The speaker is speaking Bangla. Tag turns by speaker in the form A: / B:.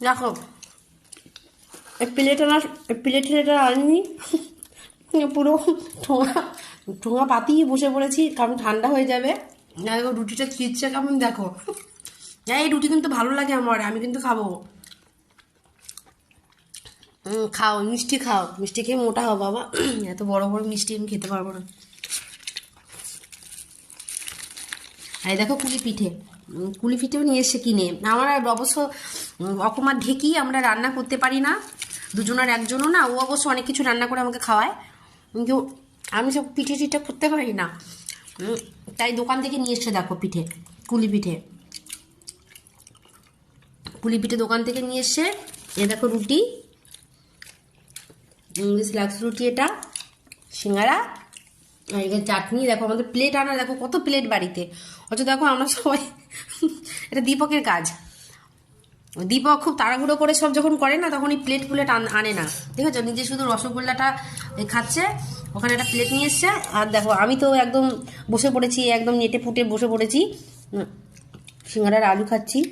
A: দেখো প্লেটটা আনিনি, পুরো ঠোঙা ঠোঙা পাতিয়ে বসে পড়েছি, কারণ ঠান্ডা হয়ে যাবে। দেখো রুটিটা চিচ্ছে কেমন, দেখো। এই রুটি কিন্তু ভালো লাগে আমার, আমি কিন্তু খাবো। খাও মিষ্টি, খাও মিষ্টি খেয়ে মোটা হও বাবা। এত বড় বড় মিষ্টি আমি খেতে পারবো না। এই দেখো কুলি পিঠে, কুলি পিঠেও নিয়ে এসে কিনে। আমার অবশ্য অকমার ঢেকি আমরা রান্না করতে পারি না, দুজনের একজনও না। ও অবশ্য অনেক কিছু রান্না করে আমাকে খাওয়ায়, কিন্তু আমি সব পিঠে টিঠে করতে পারি না। তাই দোকান থেকে নিয়ে এসে দেখো পিঠে, কুলি পিঠে। কুলি পিঠে দোকান থেকে নিয়ে এসে, এ দেখো রুটি, ইংলিশ লাক্স রুটি, এটা সিঙ্গারা, আর এখানে চাটনি। দেখো আমাদের প্লেট আনা, দেখো কত প্লেট বাড়িতে। অথচ দেখো আমরা সবাই, এটা দীপকের কাজ। দীপক খুব তাড়াহুড়ো করে সব যখন করে না, তখন এই প্লেটগুলো আনে না, ঠিক আছে। নিজে শুধু রসগোল্লাটা খাচ্ছে, ওখানে একটা প্লেট নিয়ে এসছে। আর দেখো আমি তো একদম বসে পড়েছি, একদম নেটে ফুটে বসে পড়েছি, সিঙ্গারার আলু খাচ্ছি।